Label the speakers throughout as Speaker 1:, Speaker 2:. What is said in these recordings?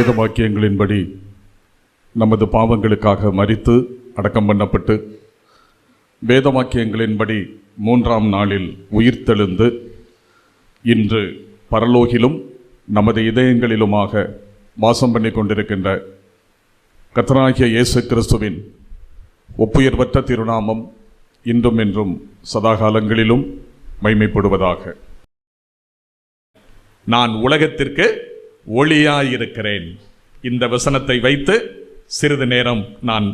Speaker 1: வேதவாக்கியங்களின்படி நமது பாவங்களுக்காக மரித்து அடக்கம் பண்ணப்பட்டு வேதவாக்கியங்களின்படி 3ஆம் நாளில் உயிர்த்தெழுந்து இன்று பரலோகிலும் நமது இதயங்களிலுமாக வாசம் பண்ணி கொண்டிருக்கின்ற கர்த்தராகிய இயேசு கிறிஸ்துவின் ஒப்புயர்வற்ற திருநாமம் இன்றும் என்றும் சதாகாலங்களிலும் மைமைப்படுவதாக. நான் உலகத்திற்கு ஒளியாயிருக்கிறேன். இந்த வசனத்தை வைத்து சிறிது நேரம் நான்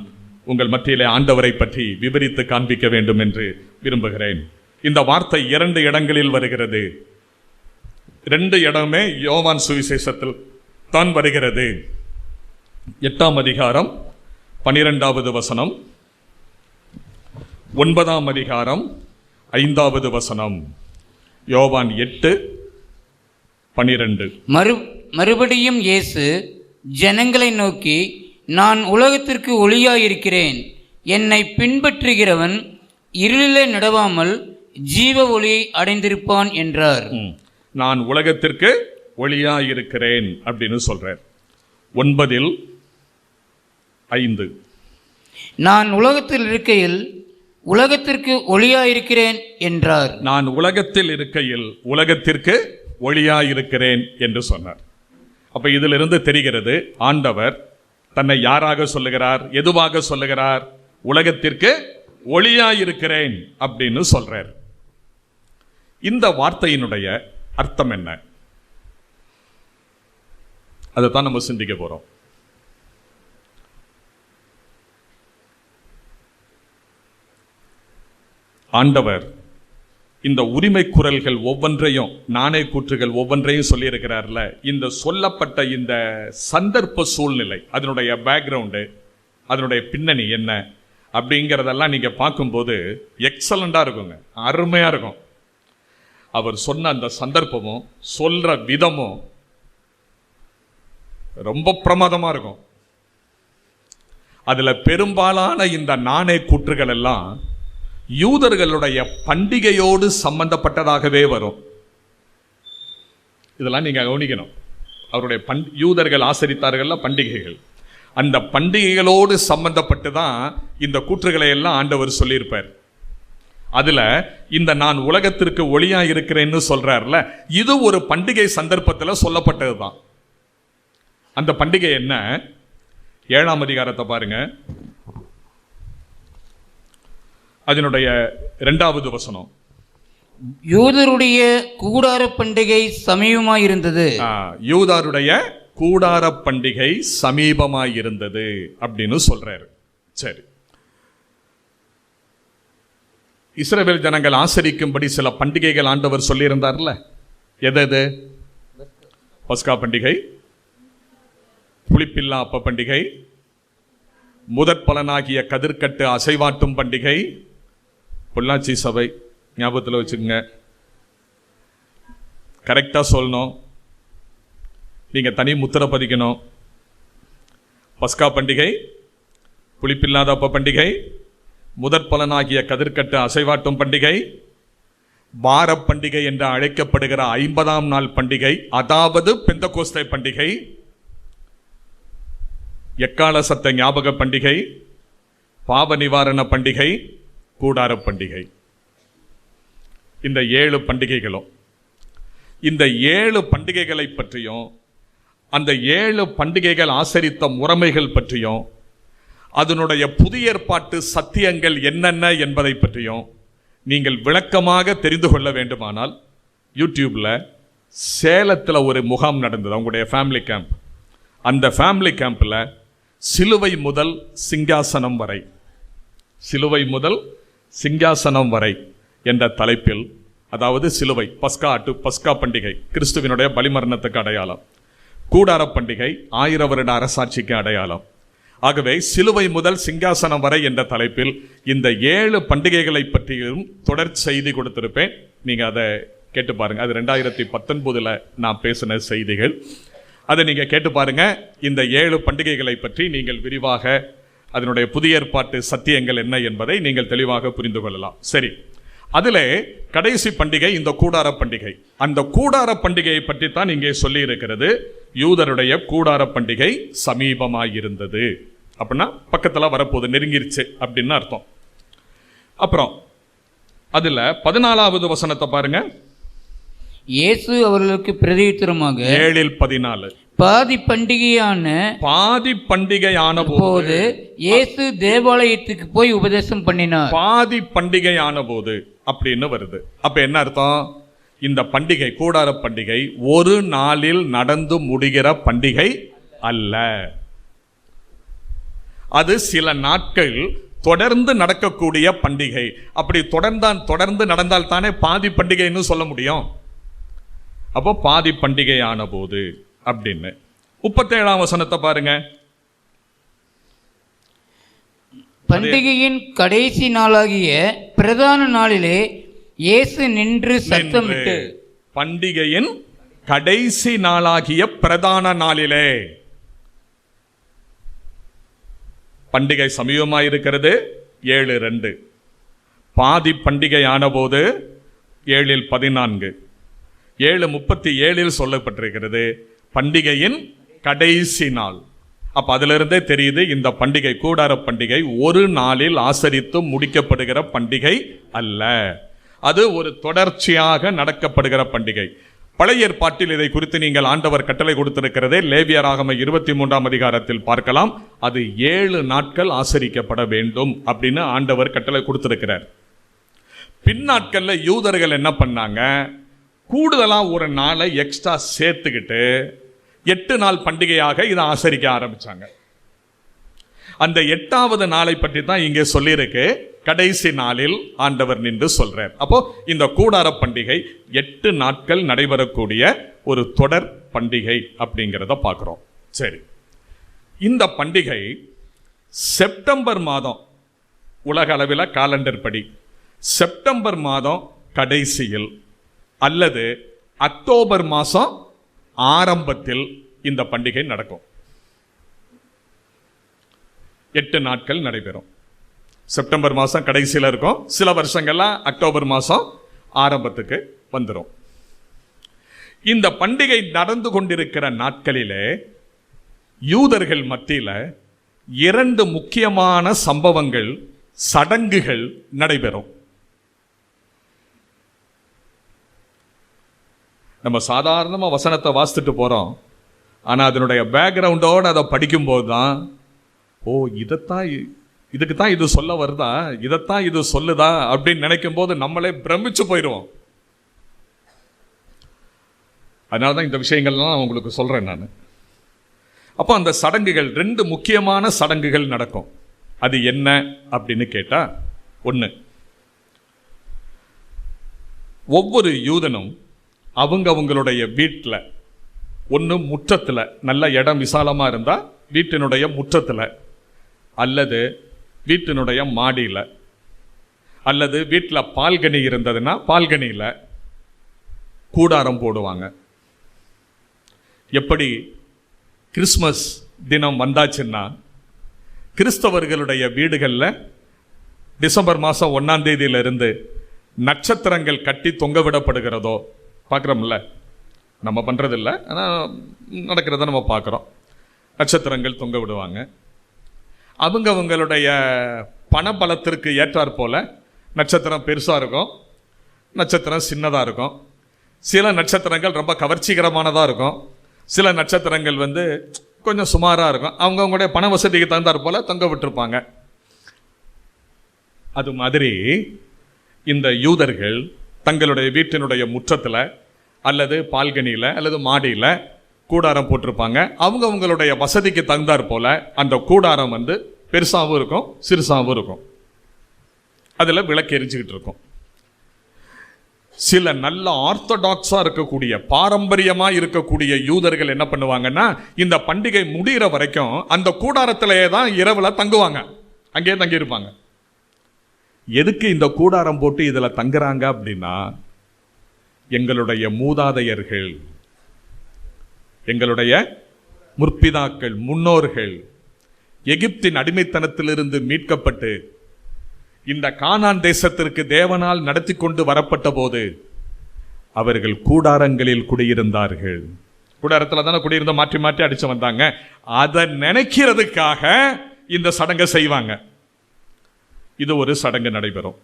Speaker 1: உங்கள் மத்தியிலே ஆண்டவரை பற்றி விவரித்து காண்பிக்க வேண்டும் என்று விரும்புகிறேன். இந்த வார்த்தை 2 இடங்களில் வருகிறது. 2 இடமே யோவான் சுவிசேஷத்தில் தான் வருகிறது. 8ஆம் அதிகாரம் 12வது வசனம், 9ஆம் அதிகாரம் 5வது வசனம். யோவான் 8:12.
Speaker 2: மறுபடியும் இயேசு ஜனங்களை நோக்கி, நான் உலகத்திற்கு ஒளியாயிருக்கிறேன். என்னை பின்பற்றுகிறவன் இருளிலே நடவாமல் ஜீவ ஒளி அடைந்திருப்பான் என்றார்.
Speaker 1: நான் உலகத்திற்கு ஒளியாயிருக்கிறேன் அப்படின்னு சொல்றார். 9:5.
Speaker 2: நான் உலகத்தில் இருக்கையில் உலகத்திற்கு ஒளியாயிருக்கிறேன் என்றார்.
Speaker 1: நான் உலகத்தில் இருக்கையில் உலகத்திற்கு ஒளியாயிருக்கிறேன் என்று சொன்னார். அப்ப இதிலிருந்து தெரிகிறது, ஆண்டவர் தன்னை யாராக சொல்லுகிறார், எதுவாக சொல்லுகிறார்? உலகத்திற்கு ஒளியாயிருக்கிறேன் அப்படின்னு சொல்றார். இந்த வார்த்தையினுடைய அர்த்தம் என்ன? அதைத்தான் நம்ம சிந்திக்க போறோம். ஆண்டவர் இந்த உரிமை குரல்கள் ஒவ்வொன்றையும், நாணய கூற்றுகள் ஒவ்வொன்றையும் சொல்லியிருக்கிறார்ல, இந்த சொல்லப்பட்ட இந்த சந்தர்ப்ப சூழ்நிலை, அதனுடைய பேக்ரவுண்டு, அதனுடைய பின்னணி என்ன அப்படிங்கிறதெல்லாம் நீங்க பார்க்கும்போது எக்ஸலண்டா இருக்குங்க, அருமையா இருக்கும். அவர் சொன்ன அந்த சந்தர்ப்பமும் சொல்ற விதமும் ரொம்ப பிரமாதமா இருக்கும். அதுல பெரும்பாலான இந்த நாணய கூற்றுகள் எல்லாம் யூதர்களுடைய பண்டிகையோடு சம்பந்தப்பட்டதாகவே வரும். இதெல்லாம் நீங்க கவனிக்கணும். அவருடைய யூதர்கள் ஆசரித்தார்கள் பண்டிகைகள், அந்த பண்டிகைகளோடு சம்பந்தப்பட்டு தான் இந்த கூற்றுகளை எல்லாம் ஆண்டவர் சொல்லியிருப்பார். அதுல இந்த நான் உலகத்திற்கு ஒளியா இருக்கிறேன்னு சொல்றாருல, இது ஒரு பண்டிகை சந்தர்ப்பத்தில் சொல்லப்பட்டதுதான். அந்த பண்டிகை என்ன? 7ஆம் அதிகாரத்தை பாருங்க, அதனுடைய 2வது வசனம்.
Speaker 2: யூதருடைய கூடார பண்டிகை சமீபமாயிருந்தது.
Speaker 1: யூதருடைய கூடார பண்டிகை சமீபமாயிருந்தது அப்படின்னு சொல்றாரு. சரி, இஸ்ரவேல் ஜனங்கள் ஆசரிக்கும்படி சில பண்டிகைகள் ஆண்டவர் சொல்லியிருந்தார்ல. எது? பஸ்கா பண்டிகை, புளிப்பில்லா அப்ப பண்டிகை, முதற் பலனாகிய கதிர்கட்டு அசைவாட்டும் பண்டிகை. பொள்ளாச்சி சபை ஞாபகத்தில் வச்சுக்கோங்க, கரெக்டா சொல்லணும், நீங்க தனி முத்திரை பதிக்கணும். பஸ்கா பண்டிகை, புளிப்பில்லாத அப்ப பண்டிகை, முதற் பலனாகிய கதிர்கட்டு அசைவாட்டும் பண்டிகை, வார பண்டிகை என்று அழைக்கப்படுகிற 50ஆம் நாள் பண்டிகை, அதாவது பெந்தகோஸ்தே பண்டிகை, எக்கால சத்த ஞாபக பண்டிகை, பாவ நிவாரண பண்டிகை, கூடார பண்டிகை. இந்த 7 பண்டிகைகளும், இந்த 7 பண்டிகைகளை பற்றியும், அந்த 7 பண்டிகைகள் ஆசரித்த முறைமைகள் பற்றியும், அதனுடைய புதிய ஏற்பாட்டு சத்தியங்கள் என்னென்ன என்பதை பற்றியும் நீங்கள் விளக்கமாக தெரிந்து கொள்ள வேண்டுமானால், யூடியூப்ல சேலத்தில் ஒரு முகாம் நடந்தது, அவங்களுடைய ஃபேமிலி கேம்ப். அந்த ஃபேமிலி கேம்பில் சிலுவை முதல் சிங்காசனம் வரை, சிலுவை முதல் சிங்காசனம் வரை என்ற தலைப்பில், அதாவது சிலுவை, பஸ்கா பண்டிகை கிறிஸ்துவினுடைய பலிமரணத்துக்கு அடையாளம், கூடார பண்டிகை 1000 வருட அரசாட்சிக்கு அடையாளம். ஆகவே சிலுவை முதல் சிங்காசனம் வரை என்ற தலைப்பில் இந்த 7 பண்டிகைகளை பற்றியும் தொடர் செய்தி கொடுத்திருப்பேன். நீங்க அதை கேட்டு பாருங்க. அது 2019 நான் பேசின செய்திகள். அதை நீங்க கேட்டு பாருங்க. இந்த 7 பண்டிகைகளை பற்றி நீங்கள் விரிவாக, அதனுடைய புதிய ஏற்பாட்டு சத்தியங்கள் என்ன என்பதை நீங்கள் தெளிவாக புரிந்து கொள்ளலாம். சரி, அதிலே கடைசி பண்டிகை இந்த கூடார பண்டிகை. அந்த கூடார பண்டிகையை பற்றி தான் இங்கே சொல்லி இருக்கிறது. யூதருடைய கூடார பண்டிகை சமீபமாயிருந்தது அப்படின்னா பக்கத்தில் வரப்போது, நெருங்கிருச்சு அப்படின்னு அர்த்தம். அப்புறம் அதுல 14வது வசனத்தை பாருங்க.
Speaker 2: இயேசு அவர்களுக்கு பிரதியுத்தரமாக
Speaker 1: 7:14
Speaker 2: பாதி பண்டிகையான போது இயேசு தேவாலயத்துக்கு போய் உபதேசம் பண்ணினார். பாதி
Speaker 1: பண்டிகையான போது அப்படின்னு வருது. அப்ப என்ன அர்த்தம்? இந்த பண்டிகை கூடார பண்டிகை ஒரு நாளில் நடந்து முடிகிற பண்டிகை அல்ல. அது சில நாட்கள் தொடர்ந்து நடக்கக்கூடிய பண்டிகை. அப்படி தொடர்ந்து நடந்தால் தானே பாதி பண்டிகைன்னு சொல்ல முடியும். அப்போ பாதி பண்டிகையான போது அப்படின்னு. 37ஆம் வசனத்தை பாருங்க.
Speaker 2: பண்டிகையின் கடைசி நாளாகிய பிரதான நாளிலே இயேசு நின்று சத்தமிட்டு.
Speaker 1: பண்டிகையின் கடைசி நாளாகிய பிரதான நாளிலே, பண்டிகை சமீபமாயிருக்கிறது. 7:2 பாதி பண்டிகையான போது 7:14 7:37 சொல்லப்பட்டிருக்கிறது பண்டிகையின் கடைசி நாள். அப்ப அதிலிருந்தே தெரியுது இந்த பண்டிகை கூடார பண்டிகை ஒரு நாளில் ஆசரித்து முடிக்கப்படுகிற பண்டிகை அல்ல. அது ஒரு தொடர்ச்சியாக நடக்கப்படுகிற பண்டிகை. பழைய ஏற்பாட்டில் இதை குறித்து நீங்கள் ஆண்டவர் கட்டளை கொடுத்திருக்கிறதே லேவியராகம 23ஆம் அதிகாரத்தில் பார்க்கலாம். அது 7 நாட்கள் ஆசரிக்கப்பட வேண்டும் அப்படின்னு ஆண்டவர் கட்டளை கொடுத்திருக்கிறார். பின் நாட்கள்ல யூதர்கள் என்ன பண்ணாங்க? கூடுதலா ஒரு நாளை எக்ஸ்ட்ரா சேர்த்துக்கிட்டு 8 நாள் பண்டிகையாக இதை ஆசரிக்க ஆரம்பிச்சாங்க. அந்த 8வது நாளை பற்றி தான் இங்கே சொல்லியிருக்கு. கடைசி நாளில் ஆண்டவர் நின்று சொல்றார். அப்போ இந்த கூடார பண்டிகை 8 நாட்கள் நடைபெறக்கூடிய ஒரு தொடர் பண்டிகை அப்படிங்கிறத பார்க்கிறோம். சரி, இந்த பண்டிகை செப்டம்பர் மாதம், உலக அளவில் காலண்டர் படி செப்டம்பர் மாதம் கடைசியில் அல்லது அக்டோபர் மாதம் ஆரம்பத்தில் இந்த பண்டிகை நடக்கும். 8 நாட்கள் நடைபெறும். செப்டம்பர் மாதம் கடைசியில் இருக்கும். சில வருஷங்கள்லாம் அக்டோபர் மாதம் ஆரம்பத்துக்கு வந்துடும். இந்த பண்டிகை நடந்து கொண்டிருக்கிற நாட்களிலே யூதர்கள் மத்தியில் 2 முக்கியமான சம்பவங்கள், சடங்குகள் நடைபெறும். நம்ம சாதாரணமாக வசனத்தை வாசித்துட்டு போகிறோம். ஆனால் அதனுடைய பேக்ரவுண்டோடு அதை படிக்கும்போது தான், ஓ இதுக்கு தான் இது சொல்ல வருதா, இதைத்தான் இது சொல்லுதா அப்படின்னு நினைக்கும் போது நம்மளே பிரமிச்சு போயிடுவோம். அதனால தான் இந்த விஷயங்கள்லாம் உங்களுக்கு சொல்கிறேன் நான். அப்போ அந்த சடங்குகள் 2 முக்கியமான சடங்குகள் நடக்கும். அது என்ன அப்படின்னு கேட்டால், ஒன்று, ஒவ்வொரு யூதனும் அவங்களுடைய வீட்டில், ஒன்று முற்றத்தில், நல்ல இடம் விசாலமாக இருந்தால் வீட்டினுடைய முற்றத்தில், அல்லது வீட்டினுடைய மாடியில், அல்லது வீட்டில் பால்கனி இருந்ததுன்னா பால்கனியில் கூடாரம் போடுவாங்க. எப்படி கிறிஸ்மஸ் தினம் வந்தாச்சுன்னா கிறிஸ்தவர்களுடைய வீடுகளில் டிசம்பர் மாதம் 1ஆம் தேதியிலிருந்து நட்சத்திரங்கள் கட்டி தொங்க விடப்படுகிறதோ பார்க்குறோம்ல. நம்ம பண்ணுறதில்ல, ஆனால் நடக்கிறத நம்ம பார்க்குறோம். நட்சத்திரங்கள் தொங்க விடுவாங்க. அவங்களுடைய பணபலத்திற்கு ஏற்றாற் போல நட்சத்திரம் பெருசாக இருக்கும், நட்சத்திரம் சின்னதாக இருக்கும். சில நட்சத்திரங்கள் ரொம்ப கவர்ச்சிகரமானதாக இருக்கும், சில நட்சத்திரங்கள் கொஞ்சம் சுமாராக இருக்கும். அவங்களுடைய பண வசதிக்கு தகுந்தாற் போல தொங்க விட்டுருப்பாங்க. அது மாதிரி இந்த யூதர்கள் தங்களுடைய வீட்டினுடைய முற்றத்தில் அல்லது பால்கனியில் அல்லது மாடியில் கூடாரம் போட்டிருப்பாங்க. அவங்களுடைய வசதிக்கு தகுந்தாற் போல அந்த கூடாரம் பெருசாகவும் இருக்கும், சிறுசாகவும் இருக்கும். அதில் விளக்கு எரிஞ்சுக்கிட்டு இருக்கும். சில நல்ல ஆர்த்தடாக்ஸாக இருக்கக்கூடிய, பாரம்பரியமாக இருக்கக்கூடிய யூதர்கள் என்ன பண்ணுவாங்கன்னா, இந்த பண்டிகை முடிகிற வரைக்கும் அந்த கூடாரத்திலேயே தான் இரவில் தங்குவாங்க, அங்கேயே தங்கியிருப்பாங்க. எதுக்கு இந்த கூடாரம் போட்டு இதில் தங்குறாங்க அப்படின்னா, எங்களுடைய மூதாதையர்கள், எங்களுடைய முற்பிதாக்கள், முன்னோர்கள் எகிப்தின் அடிமைத்தனத்திலிருந்து மீட்கப்பட்டு இந்த கானான் தேசத்திற்கு தேவனால் நடத்தி கொண்டு வரப்பட்ட போது அவர்கள் கூடாரங்களில் குடியிருந்தார்கள். கூடாரத்தில் தானே குடியிருந்த, மாற்றி மாற்றி அடிச்சு வந்தாங்க. அதை நினைக்கிறதுக்காக இந்த சடங்கை செய்வாங்க. இது ஒரு சடங்கு நடைபெறும்.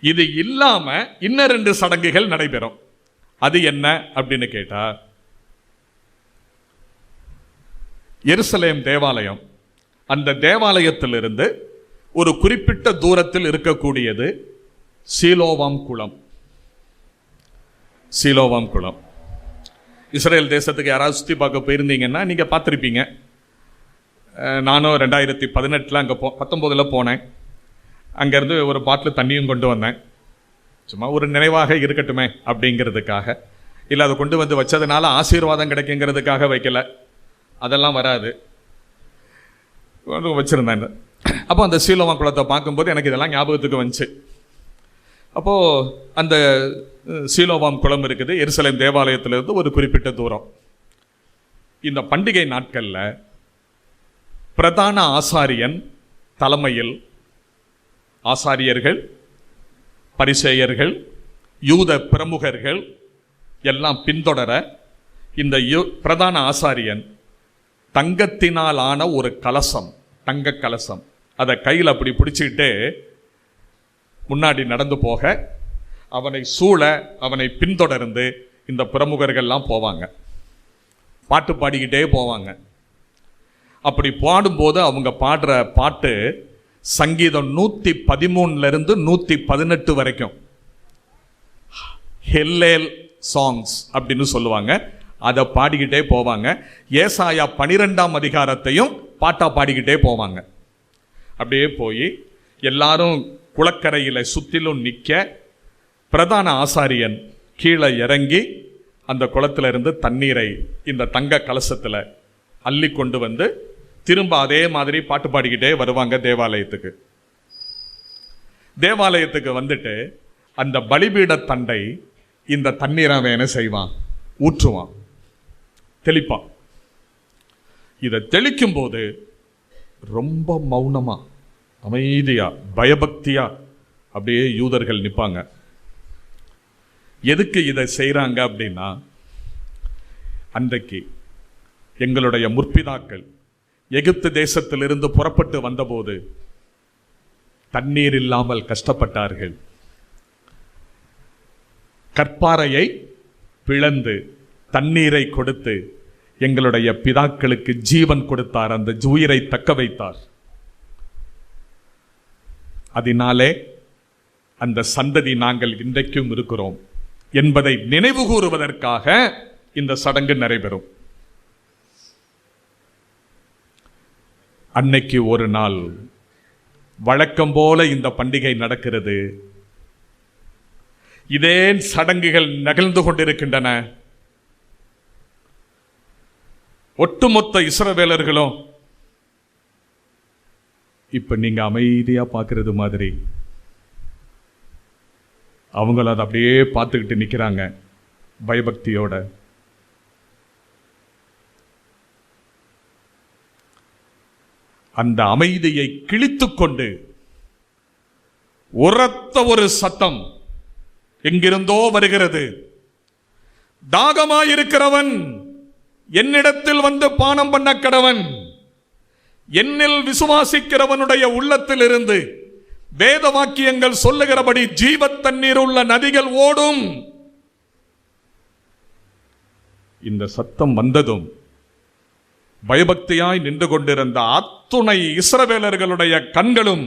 Speaker 1: இது இல்லாம இன்னும் 2 சடங்குகள் நடைபெறும். அது என்ன அப்படின்னு கேட்டா, எருசலேம் தேவாலயம், அந்த தேவாலயத்திலிருந்து ஒரு குறிப்பிட்ட தூரத்தில் இருக்கக்கூடியது சீலோவாம் குளம். சீலோவாம் குளம் இஸ்ரேல் தேசத்துக்கு யாராவது சுற்றி பார்க்க போயிருந்தீங்கன்னா நீங்கள் பார்த்துருப்பீங்க. நானும் 2018 அங்கே 19 போனேன். அங்கேருந்து ஒரு பாட்டில் தண்ணியும் கொண்டு வந்தேன். சும்மா ஒரு நினைவாக இருக்கட்டுமே அப்படிங்கிறதுக்காக. இல்லை அதை கொண்டு வந்து வச்சதுனால ஆசீர்வாதம் கிடைக்குங்கிறதுக்காக வைக்கல, அதெல்லாம் வராது, வச்சுருந்தேன். அப்போ அந்த சீலோவாம் குளத்தை பார்க்கும்போது எனக்கு இதெல்லாம் ஞாபகத்துக்கு வந்துச்சு. அப்போது அந்த சீலோவாம் குளம் இருக்குது எருசலேம் தேவாலயத்திலிருந்து ஒரு குறிப்பிட்ட தூரம். இந்த பண்டிகை நாட்களில் பிரதான ஆசாரியன் தலைமையில் ஆசாரியர்கள், பரிசேயர்கள், யூத பிரமுகர்கள் எல்லாம் பின்தொடர இந்த பிரதான ஆசாரியன் தங்கத்தினால் ஆன ஒரு கலசம், தங்க கலசம், அதை கையில் அப்படி பிடிச்சிக்கிட்டு முன்னாடி நடந்து போக, அவனை சூழ, அவனை பின்தொடர்ந்து இந்த பிரமுகர்கள்லாம் போவாங்க. பாட்டு பாடிக்கிட்டே போவாங்க. அப்படி பாடும்போது அவங்க பாடுற பாட்டு சங்கீதம் 113 118 வரைக்கும் ஹெல்லேல் சாங்ஸ் அப்படின்னு சொல்லுவாங்க. அதை பாடிக்கிட்டே போவாங்க. ஏசாயா 12ஆம் அதிகாரத்தையும் பாட்டா பாடிக்கிட்டே போவாங்க. அப்படியே போய் எல்லாரும் குளக்கரையில் சுற்றிலும் நிற்க, பிரதான ஆசாரியன் கீழே இறங்கி அந்த குளத்துல இருந்து தண்ணீரை இந்த தங்க கலசத்தில் அள்ளி கொண்டு வந்து திரும்ப அதே மாதிரி பாட்டு பாடிக்கிட்டே வருவாங்க தேவாலயத்துக்கு. தேவாலயத்துக்கு வந்துட்டு அந்த பலிபீட தண்டை இந்த தண்ணீரை அவன் என்ன செய்வான், ஊற்றுவான், தெளிப்பான். இதை தெளிக்கும் போது ரொம்ப மௌனமா, அமைதியா, பயபக்தியா அப்படியே யூதர்கள் நிற்பாங்க. எதுக்கு இதை செய்கிறாங்க அப்படின்னா, அன்றைக்கு எங்களுடைய முற்பிதாக்கள் எகிப்து தேசத்திலிருந்து புறப்பட்டு வந்தபோது தண்ணீர் இல்லாமல் கஷ்டப்பட்டார்கள். கற்பாறையை பிளந்து தண்ணீரை கொடுத்து எங்களுடைய பிதாக்களுக்கு ஜீவன் கொடுத்தார், அந்த உயிரை தக்க வைத்தார். அதனாலே அந்த சந்ததி நாங்கள் இன்றைக்கும் இருக்கிறோம் என்பதை நினைவு கூறுவதற்காக இந்த சடங்கு நடைபெறும். அன்னைக்கு ஒரு நாள் வழக்கம் போல இந்த பண்டிகை நடக்கிறது. இதே சடங்குகள் நிகழ்ந்து கொண்டிருக்கின்றன. ஒட்டுமொத்த இஸ்ரவேலர்களும் இப்ப நீங்க அமைதியா பார்க்கிறது மாதிரி அவங்கள அதை அப்படியே பார்த்துக்கிட்டு நிற்கிறாங்க பயபக்தியோட. அந்த அமைதியை கிழித்துக்கொண்டு உரத்த ஒரு சத்தம் எங்கிருந்தோ வருகிறது. தாகமாயிருக்கிறவன் என்னிடத்தில் வந்து பானம் பண்ண கடவன். என்னில் விசுவாசிக்கிறவனுடைய உள்ளத்தில் இருந்து வேத வாக்கியங்கள் சொல்லுகிறபடி ஜீவ தண்ணீர் உள்ள நதிகள் ஓடும். இந்த சத்தம் வந்ததும் பயபக்தியாய் நின்று கொண்டிருந்த அத்துணை இஸ்ரவேலர்களுடைய கண்களும்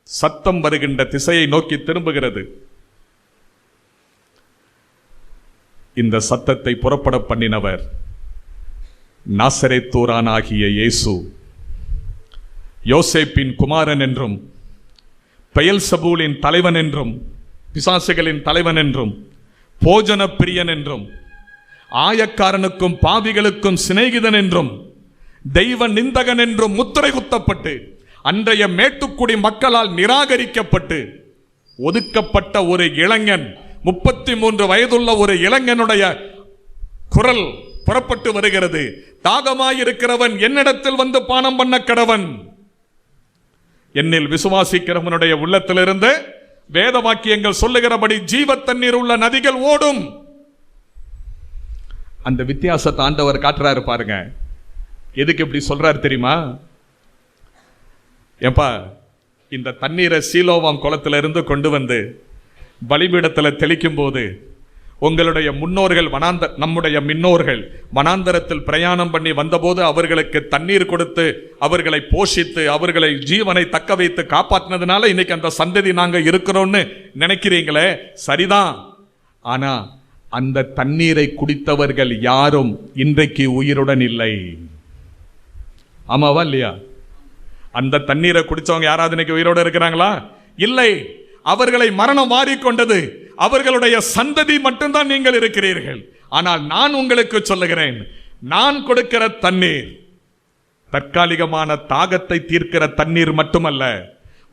Speaker 1: சத்தம் வருகின்ற திசையை நோக்கி திரும்புகிறது. இந்த சத்தத்தை புறப்பட பண்ணினவர் நாசரேத்தூரானாகிய இயேசு. யோசேப்பின் குமாரன் என்றும், பெயல்சபூலின் தலைவன் என்றும், பிசாசுகளின் தலைவன் என்றும், போஜன பிரியன் என்றும், ஆயக்காரனுக்கும் பாவிகளுக்கும் சிநேகிதன் என்றும், தெய்வ நிந்தகன் என்றும் முத்திரை குத்தப்பட்டு அன்றைய மேட்டுக்குடி மக்களால் நிராகரிக்கப்பட்டு ஒதுக்கப்பட்ட ஒரு இளைஞன், 33 வயதுள்ள ஒரு இளைஞனுடைய குரல் புறப்பட்டு வருகிறது. தாகமாயிருக்கிறவன் என்னிடத்தில் வந்து பானம் பண்ண கடவன். என்னில் விசுவாசிக்கிறவனுடைய உள்ளத்திலிருந்து வேத வாக்கியங்கள் சொல்லுகிறபடி ஜீவ தண்ணீர் உள்ள நதிகள் ஓடும். அந்த வித்தியாசத்தை ஆண்டவர் காட்டுறாரு பாருங்க. எதுக்கு இப்படி சொல்றாரு தெரியுமா? ஏப்பா, இந்த தண்ணீரை சீலோவாம் குளத்துல இருந்து கொண்டு வந்து பலிபீடத்தில் தெளிக்கும் போது உங்களுடைய முன்னோர்கள் நம்முடைய முன்னோர்கள் வனாந்தரத்தில் பிரயாணம் பண்ணி வந்தபோது அவர்களுக்கு தண்ணீர் கொடுத்து அவர்களை போஷித்து அவர்களை ஜீவனை தக்க வைத்து காப்பாற்றினதுனால இன்னைக்கு அந்த சந்ததி நாங்க இருக்கிறோம்னு நினைக்கிறீங்களே, சரிதான். ஆனா அந்த தண்ணீரை குடித்தவர்கள் யாரும் இன்றைக்கு உயிருடன் இல்லை. ஆமாவா இல்லையா? அந்த தண்ணீரை குடிச்சவங்க யாராவது இன்னைக்கு உயிரோடு இருக்கிறாங்களா? இல்லை. அவர்களை மரணம் வாரிக்கொண்டது. அவர்களுடைய சந்ததி மட்டும்தான் நீங்கள் இருக்கிறீர்கள். ஆனால் நான் உங்களுக்கு சொல்லுகிறேன், நான் கொடுக்கிற தண்ணீர் தற்காலிகமான தாகத்தை தீர்க்கிற தண்ணீர் மட்டுமல்ல,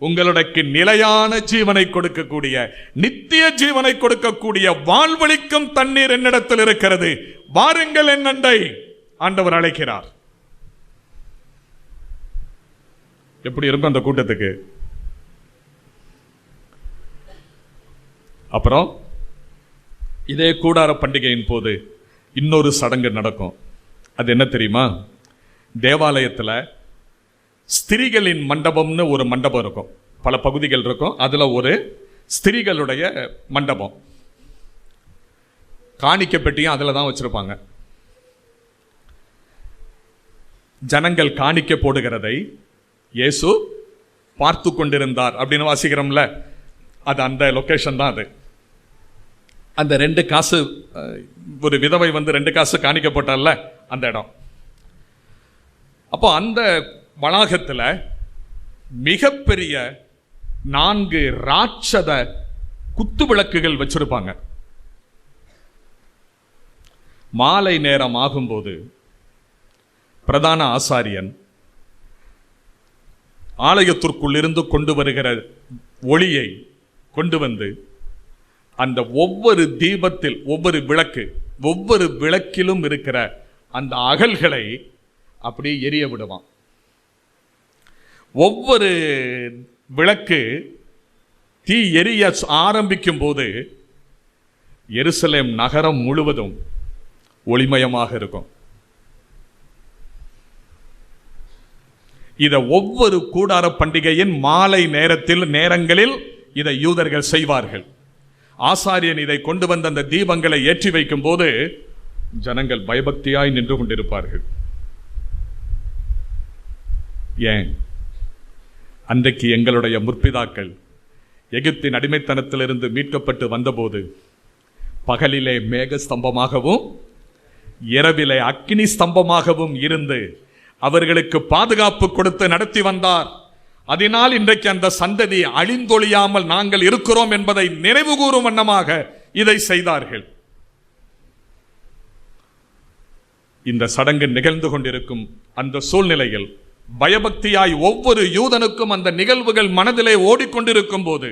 Speaker 1: உங்களுக்கு நிலையான ஜீவனை கொடுக்கக்கூடிய, நித்திய ஜீவனை கொடுக்கக்கூடிய வாழ்வளிக்கும் தண்ணீர் என்னிடத்தில் இருக்கிறது. வாருங்கள் என் அண்டை. ஆண்டவர் அழைக்கிறார். எப்படி இருக்கும் அந்த கூட்டத்துக்கு? அப்புறம் இதே கூடார பண்டிகையின் போது இன்னொரு சடங்கு நடக்கும். அது என்ன தெரியுமா? தேவாலயத்தில் ஸ்திரீகளின் மண்டபம்னு ஒரு மண்டபம் இருக்கும். பல பகுதிகள் இருக்கும். அதுல ஒரு ஸ்திரீகளுடைய மண்டபம், காணிக்க பெட்டியும் அதுல தான் வச்சிருப்பாங்க. ஜனங்கள் காணிக்க போடுகிறதை இயேசு பார்த்து கொண்டிருந்தார் அப்படின்னு வாசிக்கிறோம்ல, அது அந்த லொகேஷன் தான். அது அந்த 2 காசு, ஒரு விதவை வந்து 2 காசு காணிக்க போட்டால அந்த இடம். அப்போ அந்த வளாகத்தில் மிகப்பெரிய 4 ராட்சத குத்து விளக்குகள் வச்சிருப்பாங்க. மாலை நேரம் ஆகும்போது பிரதான ஆசாரியன் ஆலயத்திற்குள்ளிருந்து கொண்டு வருகிற ஒளியை கொண்டு வந்து அந்த ஒவ்வொரு தீபத்தில் ஒவ்வொரு விளக்கிலும் இருக்கிற அந்த அகல்களை அப்படியே எரிய விடுவான். ஒவ்வொரு விளக்கு தீ எரிய ஆரம்பிக்கும் போது எருசலேம் நகரம் முழுவதும் ஒளிமயமாக இருக்கும். இதை ஒவ்வொரு கூடார பண்டிகையின் மாலை நேரங்களில் இதை யூதர்கள் செய்வார்கள். ஆசாரியன் இதை கொண்டு வந்த அந்த தீபங்களை ஏற்றி வைக்கும் போது ஜனங்கள் பயபக்தியாய் நின்று கொண்டிருப்பார்கள். ஏன்? அன்றைக்கு எங்களுடைய முற்பிதாக்கள் எகிப்தின் அடிமைத்தனத்திலிருந்து மீட்கப்பட்டு வந்தபோது பகலிலே மேக ஸ்தம்பமாகவும் இரவிலே அக்கினி ஸ்தம்பமாகவும் இருந்து அவர்களுக்கு பாதுகாப்பு கொடுத்து நடத்தி வந்தார். அதனால் இன்றைக்கு அந்த சந்ததி அழிந்தொழியாமல் நாங்கள் இருக்கிறோம் என்பதை நினைவு கூறும் வண்ணமாக இதை செய்தார்கள். இந்த சடங்கு நிகழ்ந்து கொண்டிருக்கும் அந்த சூழ்நிலையில் பயபக்தியாய் ஒவ்வொரு யூதனுக்கும் அந்த நிகழ்வுகள் மனதிலே ஓடிக்கொண்டிருக்கும் போது,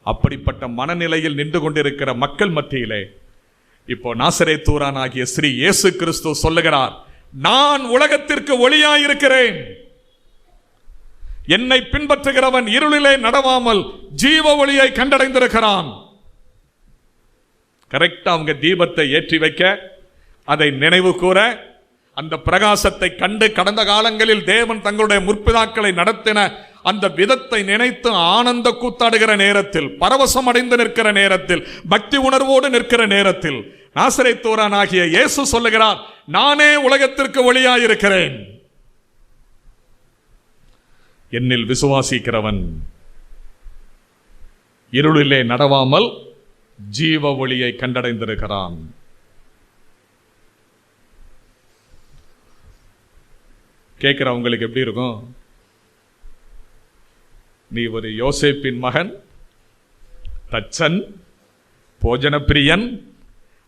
Speaker 1: அப்படிப்பட்ட மனநிலையில் நின்று கொண்டிருக்கிற மக்கள் மத்தியிலே இப்போ நாசரேத்தூரான் ஆகிய ஸ்ரீ இயேசு கிறிஸ்து சொல்லுகிறார், நான் உலகத்திற்கு ஒளியாயிருக்கிறேன். என்னை பின்பற்றுகிறவன் இருளிலே நடவாமல் ஜீவ ஒளியை கண்டடைந்திருக்கிறான். கரெக்டா அவங்க தீபத்தை ஏற்றி வைக்க, அதை நினைவு கூற, அந்த பிரகாசத்தை கண்டு கடந்த காலங்களில் தேவன் தங்களுடைய முற்பிதாக்களை நடத்தின அந்த விதத்தை நினைத்து ஆனந்த கூத்தாடுகிற நேரத்தில், பரவசம் அடைந்து நிற்கிற நேரத்தில், பக்தி உணர்வோடு நிற்கிற நேரத்தில் நாசரேத்தூரான் ஆகிய இயேசு சொல்லுகிறார், நானே உலகத்திற்கு ஒளியாயிருக்கிறேன். என்னில் விசுவாசிக்கிறவன் இருளிலே நடவாமல் ஜீவ ஒளியை கண்டடைந்திருக்கிறான். கேட்கிறவங்களுக்கு எப்படி இருக்கும்? நீ ஒரு யோசேப்பின் மகன், தச்சன், போஜன பிரியன்,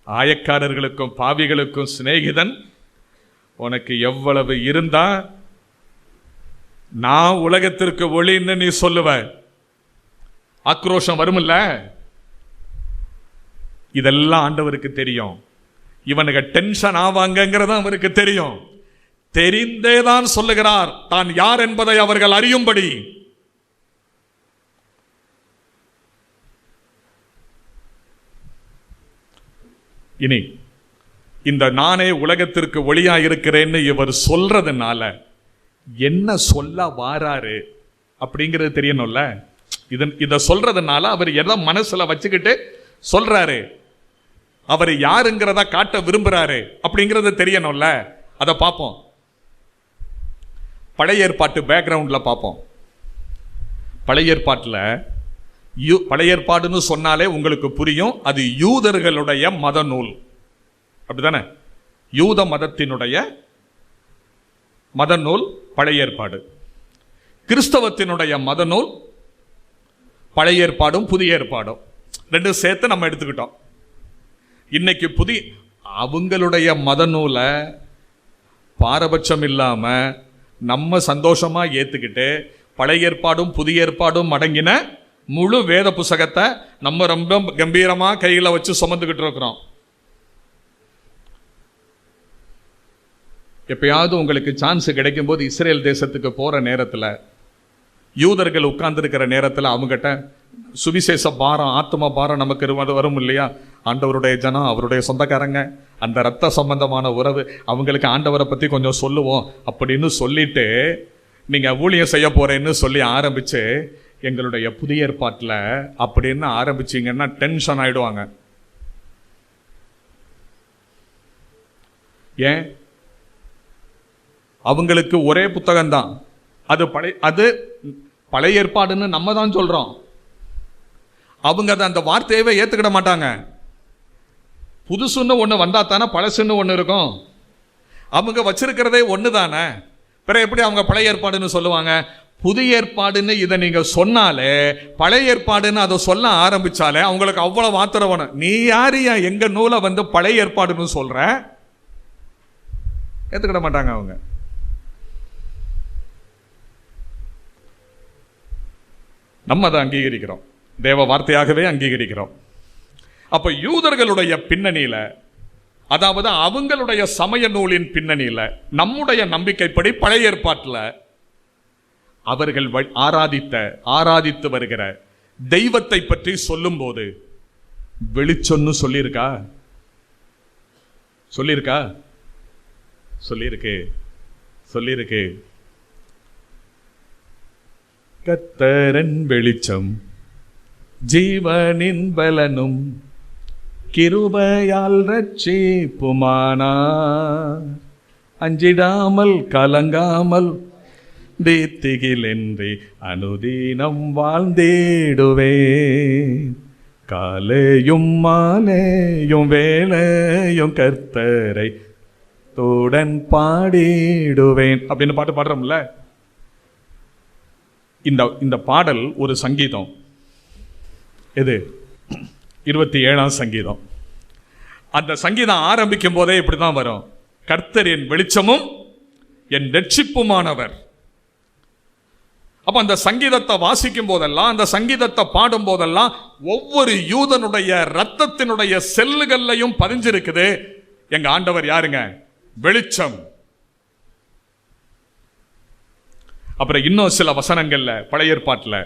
Speaker 1: ஆயக்காரர்களுக்கும் பாவிகளுக்கும் சிநேகிதன், உனக்கு எவ்வளவு இருந்தா நான் உலகத்திற்கு ஒளின்னு நீ சொல்லுவ? ஆக்ரோஷம் வரும்ல. இதெல்லாம் ஆண்டவருக்கு தெரியும். இவனுக்கு டென்ஷன் ஆவாங்கிறது அவருக்கு தெரியும். தெரிந்தேதான் சொல்லுகிறார், தான் யார் என்பதை அவர்கள் அறியும்படி. இனி இந்த நானே உலகத்திற்கு ஒளியா இருக்கிறேன்னு இவர் சொல்றதுனால என்ன சொல்ல வாராரு அப்படிங்கிறது தெரியணும்ல. இத சொல்றதுனால அவர் எதை மனசுல வச்சுக்கிட்டு சொல்றாரு, அவர் யாருங்கிறத காட்ட விரும்புறாரு அப்படிங்கிறது தெரியணும்ல. அதை பார்ப்போம். பழைய ஏற்பாட்டு பேக்ரவுண்ட்ல பார்ப்போம். பழைய ஏற்பாட்டில் பழைய ஏற்பாடுன்னு சொன்னாலே உங்களுக்கு புரியும், அது யூதர்களுடைய மத நூல், அப்படித்தானே? யூத மதத்தினுடைய மத நூல் பழைய ஏற்பாடு. கிறிஸ்தவத்தினுடைய மத நூல் பழைய ஏற்பாடும் புதிய ஏற்பாடும் ரெண்டும் சேர்த்து நம்ம எடுத்துக்கிட்டோம். இன்னைக்கு அவங்களுடைய மத நூலை பாரபட்சம் இல்லாம நம்ம சந்தோஷமா ஏத்துக்கிட்டு பழைய ஏற்பாடும் புதிய ஏற்பாடும் அடங்கின முழு வேத புத்தகத்தை நம்ம ரொம்ப கம்பீரமா கையில வச்சு சுமந்துக்கிட்டு இருக்கிறோம். எப்பயாவது உங்களுக்கு சான்ஸ் கிடைக்கும் போது இஸ்ரேல் தேசத்துக்கு போற நேரத்தில், யூதர்கள் உட்கார்ந்து இருக்கிற நேரத்தில் அவங்ககிட்ட சுவிசேஷ பாரம், ஆத்ம பாரம் நமக்கு வரும் இல்லையா? ஆண்டவருடைய ஜனம், அவருடைய சொந்தக்காரங்க, அந்த ரத்த சம்பந்தமான உறவு, அவங்களுக்கு ஆண்டவரை பற்றி கொஞ்சம் சொல்லுவோம் அப்படின்னு சொல்லிட்டு நீங்கள் ஊழியம் செய்ய போறேன்னு சொல்லி ஆரம்பிச்சு எங்களுடைய புதிய ஏற்பாட்டில் அப்படின்னு ஆரம்பிச்சிங்கன்னா டென்ஷன் ஆயிடுவாங்க. ஏன்? அவங்களுக்கு ஒரே புத்தகம்தான், அது பழைய ஏற்பாடுன்னு நம்ம தான் சொல்றோம். அவங்க அந்த வார்த்தையவே ஏத்துக்கிட மாட்டாங்க. புதுசுன்னு ஒன்று வந்தா தானே பழசுன்னு ஒன்று இருக்கும். அவங்க வச்சிருக்கிறதே ஒன்று தானே, பிற எப்படி அவங்க பழைய ஏற்பாடுன்னு சொல்லுவாங்க? புதிய ஏற்பாடுன்னு இதை நீங்க சொன்னாலே, பழைய ஏற்பாடுன்னு அதை சொல்ல ஆரம்பிச்சாலே அவங்களுக்கு அவ்வளவு ஆத்திரம் வேணும். நீ யாரியா எங்க நூலை பழைய ஏற்பாடுன்னு சொல்ற? ஏத்துக்கிட மாட்டாங்க அவங்க. நம்ம அதை அங்கீகரிக்கிறோம், தேவ வார்த்தையாகவே அங்கீகரிக்கிறோம். அப்ப யூதர்களுடைய பின்னணியில, அதாவது அவங்களுடைய சமய நூலின் பின்னணியில, நம்முடைய நம்பிக்கைப்படி பழைய ஏற்பாட்டில் அவர்கள் ஆராதித்து வருகிற தெய்வத்தை பற்றி சொல்லும் போது வெளிச்சொன்னு சொல்லியிருக்கா? சொல்லியிருக்கு. கர்த்தரின் வெளிச்சம் ஜீவனின் பலனும் கிருபையால் ரட்சிப்புமானார், அஞ்சிடாமல் கலங்காமல் தித்திகிலென்றி அனுதீனம் வாழ்ந்திடுவேன், காலையும் மாலையும் வேளையும் கர்த்தரை தோடன் பாடிடுவேன் அப்படின்னு பாட்டு பாடுறோம்ல. இந்த பாடல் ஒரு சங்கீதம். இது 27ஆம் சங்கீதம். அந்த சங்கீதம் ஆரம்பிக்கும் போதே இப்படிதான் வரும், கர்த்தர் என் வெளிச்சமும் என் ரட்சிப்புமானவர். அப்ப அந்த சங்கீதத்தை வாசிக்கும் போதெல்லாம், அந்த சங்கீதத்தை பாடும் போதெல்லாம் ஒவ்வொரு யூதனுடைய ரத்தத்தினுடைய செல்லுகள்லையும் பதிஞ்சிருக்குது, எங்க ஆண்டவர் யாருங்க? வெளிச்சம். அப்புறம் இன்னும் சில வசனங்கள்ல பழைய ஏற்பாட்டில்,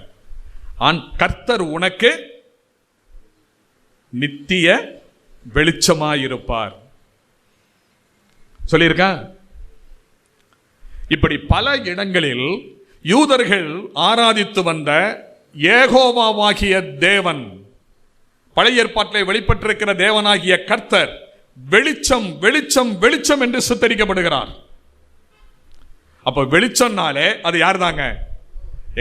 Speaker 1: கர்த்தர் உனக்கு நித்திய வெளிச்சமாயிருப்பார் சொல்லியிருக்கா? இப்படி பல இடங்களில் யூதர்கள் ஆராதித்து வந்த யெகோவாவாகிய தேவன், பழைய ஏற்பாட்டிலே வெளிப்பட்டிருக்கிற தேவனாகிய கர்த்தர் வெளிச்சம் வெளிச்சம் வெளிச்சம் என்று சித்தரிக்கப்படுகிறார். அப்ப வெளிச்சம்னாலே அது யார் தாங்க?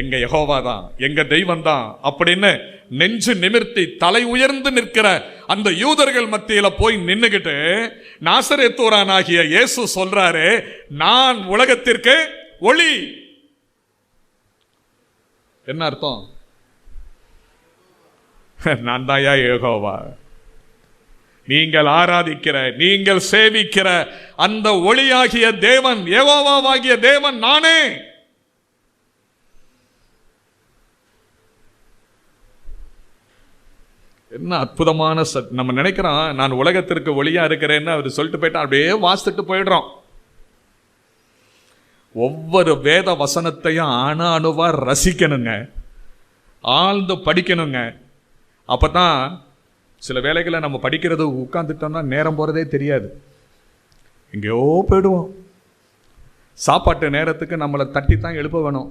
Speaker 1: எங்க யெகோவா தான், எங்க தெய்வம் தான் அப்படின்னு நெஞ்சு நிமிர்த்தி தலை உயர்ந்து நிற்கிற அந்த யூதர்கள் மத்தியில போய் நின்னுகிட்டு நாசரேத்தூரானாகிய இயேசு சொல்றாரு, நான் உலகத்திற்கு ஒளி. என்ன அர்த்தம்? நான் தாயா யெகோவா, நீங்கள் ஆராதிக்கிற, நீங்கள் சேவிக்கிற அந்த ஒளியாகிய தேவன், யெகோவாவாகிய தேவன் நானே. என்ன அற்புதமான நம்ம நினைக்கிறோம் நான் உலகத்திற்கு ஒளியா இருக்கிறேன்னு அவர் சொல்லிட்டு போயிட்டா, அப்படியே வாசித்துட்டு போயிடுறோம். ஒவ்வொரு வேத வசனத்தையும் அணுவா ரசிக்கணுங்க, ஆழ்ந்து படிக்கணுங்க. அப்பதான் சில வேளைகளை நம்ம படிக்கிறது உட்கார்ந்துட்டோம்னா நேரம் போறதே தெரியாது, எங்கேயோ போயிடுவோம். சாப்பாட்டு நேரத்துக்கு நம்மளை தட்டி தான் எழுப்ப வேணும்.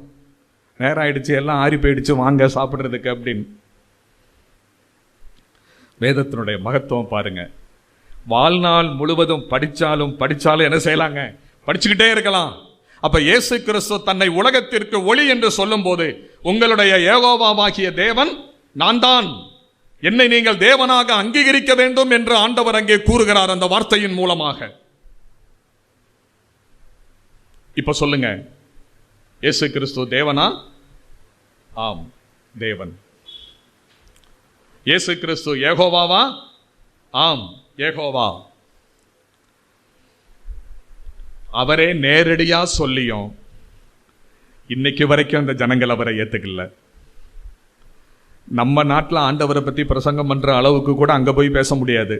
Speaker 1: நேரம் ஆயிடுச்சு, எல்லாம் ஆறி போயிடுச்சு, வாங்க சாப்பிட்றதுக்கு அப்படின்னு. வேதத்தினுடைய மகத்துவம் பாருங்க. வாழ்நாள் முழுவதும் படிச்சாலும் என்ன செய்யலாங்க, படிச்சுக்கிட்டே இருக்கலாம். அப்ப இயேசு கிறிஸ்து தன்னை உலகத்திற்கு ஒளி என்று சொல்லும் போது, உங்களுடைய யெகோவாவாகிய தேவன் நான் தான், என்னை நீங்கள் தேவனாக அங்கீகரிக்க வேண்டும் என்று ஆண்டவர் அங்கே கூறுகிறார் அந்த வார்த்தையின் மூலமாக. இப்ப சொல்லுங்க, இயேசு கிறிஸ்து தேவனா? ஆம், தேவன். இயேசு கிறிஸ்து யெகோவாவா? ஆம், யெகோவா. அவரே நேரடியா சொல்லியும் இன்னைக்கு வரைக்கும் அந்த ஜனங்கள் அவரை ஏத்துக்கல. நம்ம நாட்டில் ஆண்டவரை பத்தி பிரசங்கம் பண்ற அளவுக்கு கூட அங்க போய் பேச முடியாது,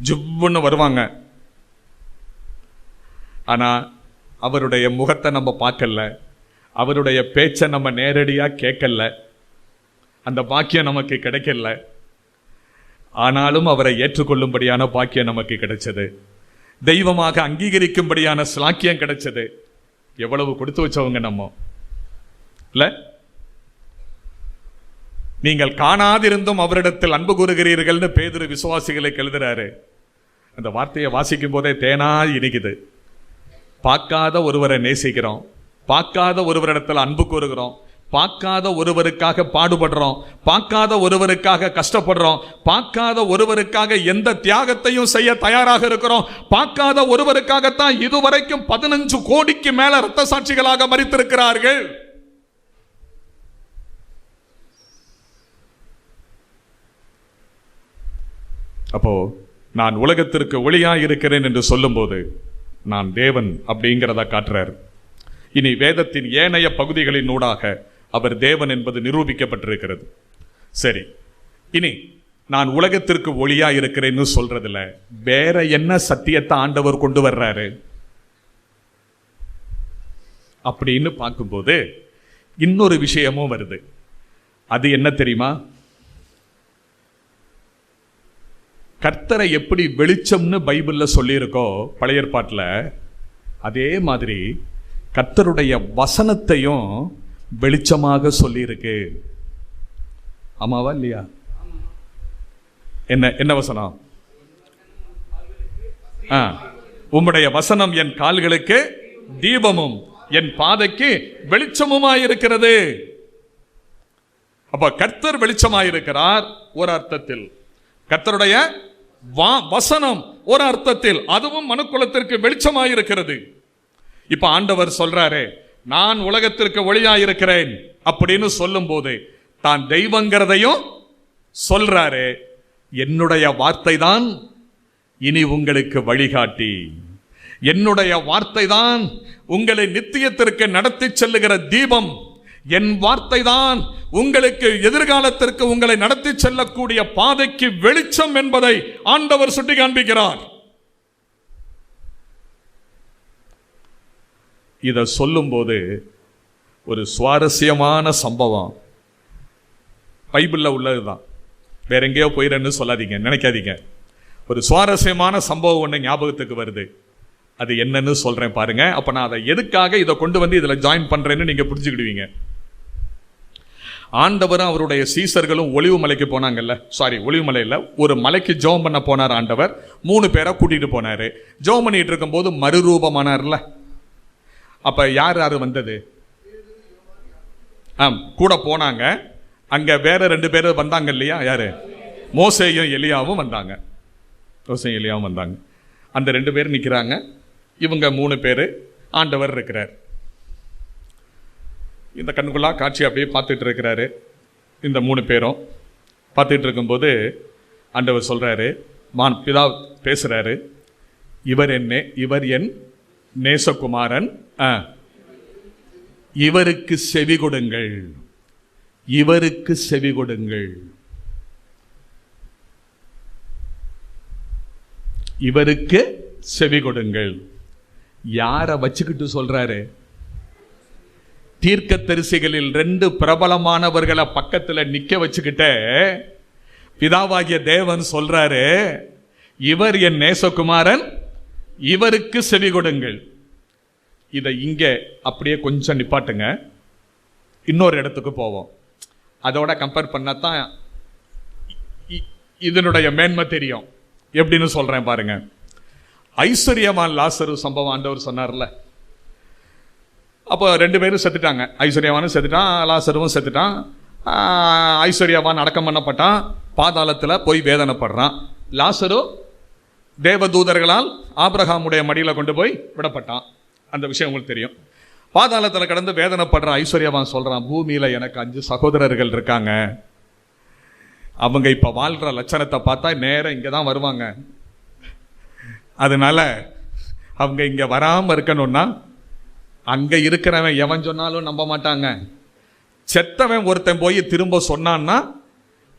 Speaker 1: ஜுவ்வுன்னு வருவாங்க. ஆனா அவருடைய முகத்தை நம்ம பார்க்கல, அவருடைய பேச்சை நம்ம நேரடியா கேட்கல, அந்த பாக்கியம் நமக்கு கிடைக்கல. ஆனாலும் அவரை ஏற்றுக்கொள்ளும்படியான பாக்கியம் நமக்கு கிடைச்சது, தெய்வமாக அங்கீகரிக்கும்படியான ஸ்லாக்கியம் கிடைச்சது. எவ்வளவு கொடுத்து வச்சவங்க நம்ம இல்ல? நீங்கள் காணாதிருந்தும் அவரிடத்தில் அன்பு கூறுகிறீர்கள்னு பேதுரு விசுவாசிகளுக்கு எழுதுறாரு. அந்த வார்த்தையை வாசிக்கும் போதே தேனா இனிக்குது. பார்க்காத ஒருவரை நேசிக்கிறோம், பார்க்காத ஒருவரிடத்தில் அன்பு கூறுகிறோம், பார்க்காத ஒருவருக்காக பாடுபடுறோம், பார்க்காத ஒருவருக்காக கஷ்டப்படுறோம், பார்க்காத ஒருவருக்காக எந்த தியாகத்தையும் செய்ய தயாராக இருக்கிறோம், பார்க்காத ஒருவருக்காகத்தான் இதுவரைக்கும் 15 கோடிக்கு மேல இரத்த சாட்சிகளாக மரித்திருக்கிறார்கள். அப்போ நான் உலகத்திற்கு ஒளியாய் இருக்கிறேன் என்று சொல்லும் போது நான் தேவன் அப்படிங்கிறத காட்டுறார். இனி வேதத்தின் ஏனைய பகுதிகளின் ஊடாக அவர் தேவன் என்பது நிரூபிக்கப்பட்டிருக்கிறது. சரி, இனி நான் உலகத்திற்கு ஒளியா இருக்கிறேன்னு சொல்றதுல வேற என்ன சத்தியத்தை ஆண்டவர் கொண்டு வர்றாரு அப்படின்னு பார்க்கும்போது இன்னொரு விஷயமும் வருது. அது என்ன தெரியுமா? கர்த்தரை எப்படி வெளிச்சம்னு பைபிள்ல சொல்லியிருக்கோ பழைய ஏற்பாட்டில், அதே மாதிரி கர்த்தருடைய வசனத்தையும் வெளிச்சமாக சொல்லியிருக்கு. ஆமாவா இல்லையா? என்ன என்ன வசனம்? உம்முடைய வசனம் என் கால்களுக்கு தீபமும் என் பாதைக்கு வெளிச்சமுமாயிருக்கிறது. அப்ப கர்த்தர் வெளிச்சமாயிருக்கிறார் ஒரு அர்த்தத்தில், கர்த்தருடைய வசனம் ஒரு அர்த்தத்தில், அதுவும் மனுக்குலத்திற்கு வெளிச்சமாயிருக்கிறது. இப்ப ஆண்டவர் சொல்றாரு, நான் உலகத்திற்கு ஒளியாயிருக்கிறேன் அப்படின்னு சொல்லும் போது தான் தெய்வங்கிறதையும் சொல்றாரு. என்னுடைய வார்த்தை தான் இனி உங்களுக்கு வழிகாட்டி, என்னுடைய வார்த்தை தான் உங்களை நித்தியத்திற்கு நடத்தி செல்லுகிற தீபம், என் வார்த்தை தான் உங்களுக்கு எதிர்காலத்திற்கு உங்களை நடத்தி செல்லக்கூடிய பாதைக்கு வெளிச்சம் என்பதை ஆண்டவர் சுட்டி காண்பிக்கிறார். இதை சொல்லும் போது ஒரு சுவாரஸ்யமான சம்பவம் பைபிள்ல உள்ளதுதான், வேற எங்கேயோ போயிடன்னு சொல்லாதீங்க, நினைக்காதீங்க. ஒரு சுவாரஸ்யமான சம்பவம் ஒன்று ஞாபகத்துக்கு வருது. அது என்னன்னு சொல்றேன் பாருங்க. அப்ப நான் அதை எதுக்காக இதை கொண்டு வந்து இதுல ஜாயின் பண்றேன்னு நீங்க புரிஞ்சுக்கிடுவீங்க. ஆண்டவரும் அவருடைய சீசர்களும் ஒலிவு மலைக்கு போனாங்கல்ல, ஒலிவு மலையில் ஒரு மலைக்கு ஜெபம் பண்ண போனார் ஆண்டவர். 3 பேரை கூட்டிட்டு போனாரு. ஜெபம் பண்ணிட்டு இருக்கும் போது மறுரூபமானார்ல. அப்ப யார் யாரு வந்தது? கூட போனாங்க. அங்க வேற 2 பேர் வந்தாங்க இல்லையா? யாரு? மோசேயும் எலியாவும் வந்தாங்க. மோசேயும் எலியாவும் வந்தாங்க. அந்த 2 பேர் நிக்கிறாங்க, இவங்க 3 பேர், ஆண்டவர் இருக்கிறார். இந்த கண்குள்ளா காட்சி அப்படியே பார்த்துட்டு இருக்கிறாரு. இந்த 3 பேரும் பார்த்துட்டு இருக்கும்போது ஆண்டவர் சொல்றாரு, பிதா பேசுறாரு, இவர் என் நேசகுமாரன், இவருக்கு செவி கொடுங்கள், இவருக்கு செவி கொடுங்கள், இவருக்கு செவி கொடுங்கள். யாரை வச்சுக்கிட்டு சொல்றாரு? தீர்க்கதரிசிகளில் 2 பிரபலமானவர்களை பக்கத்துல நிக்க வச்சுக்கிட்ட பிதாவாகிய தேவன் சொல்றாரு, இவர் என் நேசகுமாரன், இவருக்கு செவி கொடுங்கள். இதை இங்க அப்படியே கொஞ்சம் நிப்பாட்டுங்க, இன்னொரு இடத்துக்கு போவோம். அதோட கம்பேர் பண்ணாதான் இதனுடைய மேன்மை தெரியும். எப்படின்னு சொல்றேன் பாருங்க. ஐஸ்வர்யவான் லாசரு சம்பவம் ஆண்டவர் சொன்னார்ல. அப்போ 2 பேரும் செத்துட்டாங்க. ஐஸ்வர்யவானும் செத்துட்டான், லாசருவும் செத்துட்டான். ஐஸ்வர்யவான் அடக்கம் பண்ணப்பட்டான், பாதாளத்தில் போய் வேதனைப்படுறான். லாசரு தேவதூதர்களால் ஆபிரகாமுடைய மடியில் கொண்டு போய் விடப்பட்டான். அந்த விஷயம் உங்களுக்கு தெரியும். பாதாளத்தில் கடந்து வேதனைப்படுற ஐஸ்வர்யவான் சொல்றான், பூமியில எனக்கு 5 சகோதரர்கள் இருக்காங்க. அவங்க இப்ப வாழ்ற லட்சணத்தை பார்த்தா நேரம் இங்க தான் வருவாங்க. அதனால அவங்க இங்க வராம இருக்கணும்னா அங்க இருக்கிறவன் எவன் சொன்னாலும் நம்ப மாட்டாங்க. செத்தவன் ஒருத்தன் போய் திரும்ப சொன்னான்னா,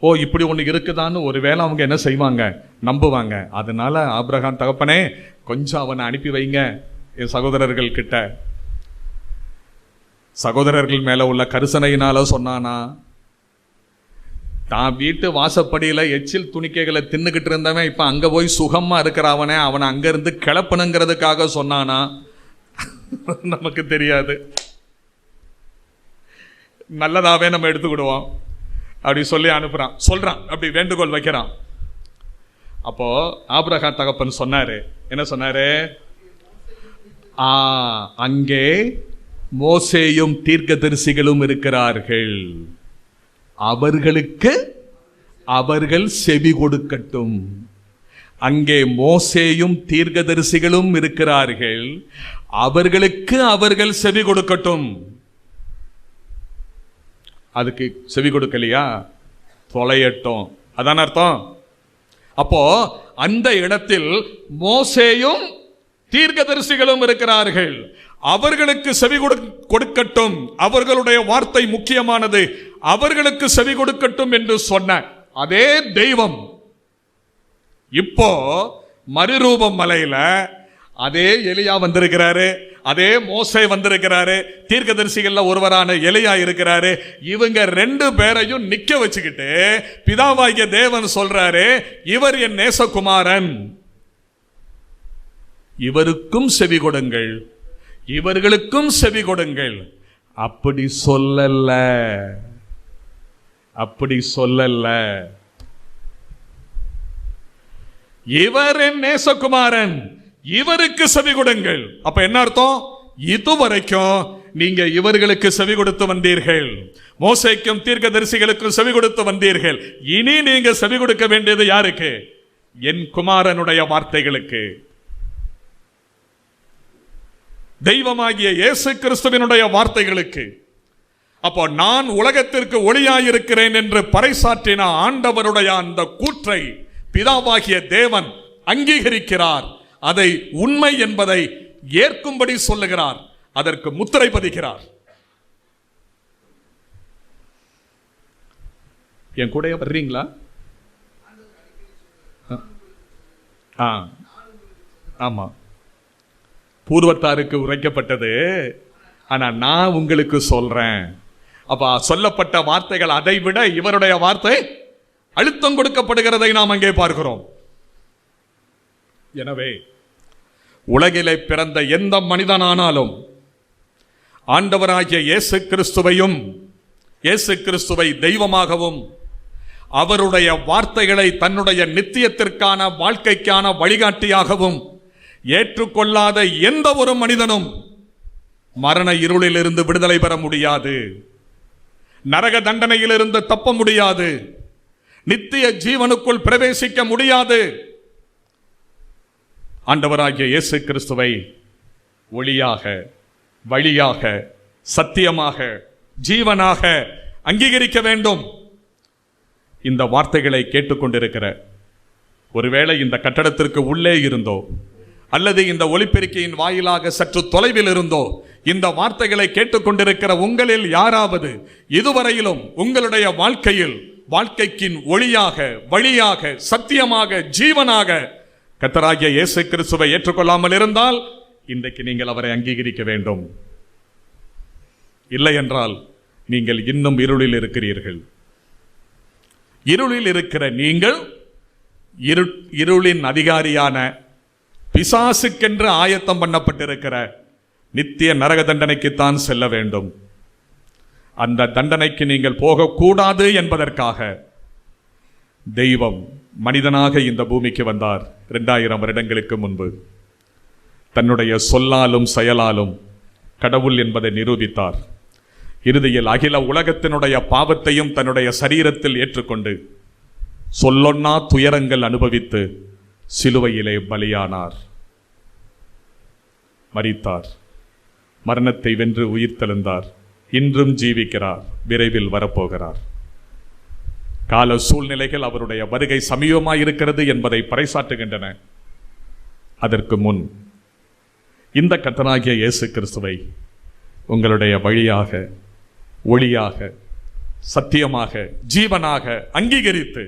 Speaker 1: ஓ இப்படி ஒன்று இருக்குதான்னு ஒருவேளை அவங்க என்ன செய்வாங்க, நம்புவாங்க. அதனால ஆபிரகாம் தகப்பனே கொஞ்சம் அவனை அனுப்பி வைங்க என் சகோதரர்கள் கிட்ட. சகோதரர்கள் மேல உள்ள கரிசனையினால சொன்னானா? தான் வீட்டு வாசப்படியில எச்சில் துணிக்கைகளை தின்னுக்கிட்டு இருந்தவன் இப்ப அங்க போய் சுகமா இருக்கிறவனே அவனை அங்க இருந்து கிளப்பணுங்கிறதுக்காக சொன்னானா? நமக்கு தெரியாது. நல்லதாவே நம்ம எடுத்துக்கிடுவோம். அப்படி சொல்லி அனுப்புறான், சொல்றான், அப்படி வேண்டுகோள் வைக்கிறான். அப்போ ஆபிரகாம் தகப்பன் சொன்னாரு, என்ன சொன்னாரு? அங்கே மோசேயும் தீர்க்கதரிசிகளும் இருக்கிறார்கள், அவர்களுக்கு அவர்கள் செவி கொடுக்கட்டும். அங்கே மோசேயும் தீர்க்கதரிசிகளும் இருக்கிறார்கள், அவர்களுக்கு அவர்கள் செவி கொடுக்கட்டும். அதுக்கு செவி கொடுக்கலையா, தொலையட்டும். அதான் அர்த்தம். அப்போ அந்த இடத்தில் மோசேயும் தீர்க்கதரிசிகளும் இருக்கிறார்கள், அவர்களுக்கு செவி கொடுக்கட்டும். அவர்களுடைய வார்த்தை முக்கியமானது. அவர்களுக்கு செவி கொடுக்கட்டும் என்று சொன்ன அதே தெய்வம் இப்போ மறுரூபம் மலையில அதே எலியா வந்திருக்கிறாரு, அதே மோசே வந்திருக்கிறாரு, தீர்க்கதரிசிகள்ல ஒருவரான எலியா இருக்கிறாரு. இவங்க 2 பேரையும் நிக்க வச்சுக்கிட்டு பிதாவாகிய தேவன் சொல்றாரு, இவர் என் நேசகுமாரன், இவருக்கும் செவி கொடுங்கள், இவர்களுக்கும் செவி கொடுங்கள். அப்படி சொல்லல, அப்படி சொல்லல. இவர் என் நேசகுமாரன், இவருக்கு செவி கொடுங்கள். அப்ப என்ன அர்த்தம்? இதுவரைக்கும் நீங்க இவர்களுக்கு செவி கொடுத்து வந்தீர்கள், மோசேக்கும் தீர்க்கதரிசிகளுக்கும் செவி கொடுத்து வந்தீர்கள். இனி நீங்க செவி கொடுக்க வேண்டியது யாருக்கு? என் குமாரனுடைய வார்த்தைகளுக்கு. தெய்வமாகிய இயேசு கிறிஸ்துவினுடைய வார்த்தைகளுக்கு. அப்போ நான் உலகத்திற்கு ஒளியாயிருக்கிறேன் என்று பறைசாற்றின ஆண்டவருடைய அந்த கூற்றை பிதாவாகிய தேவன் அங்கீகரிக்கிறார். அதை உண்மை என்பதை ஏற்கும்படி சொல்லுகிறார், அதற்கு முத்திரை பதிக்கிறார். என் கூட வர்றீங்களா? ஆமா, பூர்வத்தாருக்கு உரைக்கப்பட்டது, ஆனா நான் உங்களுக்கு சொல்றேன். அப்ப சொல்லப்பட்ட வார்த்தைகள் அதை விட இவருடைய வார்த்தை அழுத்தம் கொடுக்கப்படுகிறதை நாம் அங்கே பார்க்கிறோம். எனவே உலகிலே பிறந்த எந்த மனிதனானாலும் ஆண்டவராகிய இயேசு கிறிஸ்துவையும், இயேசு கிறிஸ்துவை தெய்வமாகவும், அவருடைய வார்த்தைகளை தன்னுடைய நித்தியத்திற்கான வாழ்க்கைக்கான வழிகாட்டியாகவும் ஏற்றுக்கொள்ளாத எந்த ஒரு மனிதனும் மரண இருளிலிருந்து விடுதலை பெற முடியாது, நரக தண்டனையிலிருந்து தப்ப முடியாது, நித்திய ஜீவனுக்குள் பிரவேசிக்க முடியாது. ஆண்டவராகிய இயேசு கிறிஸ்துவை ஒளியாக, வழியாக, சத்தியமாக, ஜீவனாக அங்கீகரிக்க வேண்டும். இந்த வார்த்தைகளை கேட்டுக்கொண்டிருக்கிற, ஒருவேளை இந்த கட்டடத்திற்கு உள்ளே இருந்தோ அல்லது இந்த ஒலிபெருக்கியின் வாயிலாக சற்று தொலைவில் இருந்தோ இந்த வார்த்தைகளை கேட்டுக்கொண்டிருக்கிற உங்களில் யாராவது இதுவரையிலும் உங்களுடைய வாழ்க்கையில் வாழ்க்கைக்கின் ஒளியாக, வழியாக, சத்தியமாக, ஜீவனாக கர்த்தராகிய இயேசு கிறிஸ்துவை ஏற்றுக்கொள்ளாமல் இருந்தால் இன்றைக்கு நீங்கள் அவரை அங்கீகரிக்க வேண்டும். இல்லை என்றால் நீங்கள் இன்னும் இருளில் இருக்கிறீர்கள். இருளில் இருக்கிற நீங்கள் இருளின் அதிகாரியான பிசாசுக்கென்று ஆயத்தம் பண்ணப்பட்டிருக்கிற நித்திய நரக தண்டனைக்குத்தான் செல்ல வேண்டும். அந்த தண்டனைக்கு நீங்கள் போகக்கூடாது என்பதற்காக தெய்வம் மனிதனாக இந்த பூமிக்கு வந்தார் 2000 வருடங்களுக்கு முன்பு. தன்னுடைய சொல்லாலும் செயலாலும் கடவுள் என்பதை நிரூபித்தார். இறுதியில் அகில உலகத்தினுடைய பாவத்தையும் தன்னுடைய சரீரத்தில் ஏற்றுக்கொண்டு சொல்லொன்னா துயரங்கள் அனுபவித்து சிலுவையிலே பலியானார், மரித்தார், மரணத்தை வென்று உயிர்த்தெழுந்தார், இன்றும் ஜீவிக்கிறார், விரைவில் வரப்போகிறார். கால சூழ்நிலைகள் அவருடைய வருகை சமீபமாயிருக்கிறது என்பதை பறைசாற்றுகின்றன. அதற்கு முன் இந்த கர்த்தராகிய இயேசு கிறிஸ்துவை உங்களுடைய வழியாக, ஒளியாக, சத்தியமாக, ஜீவனாக அங்கீகரித்து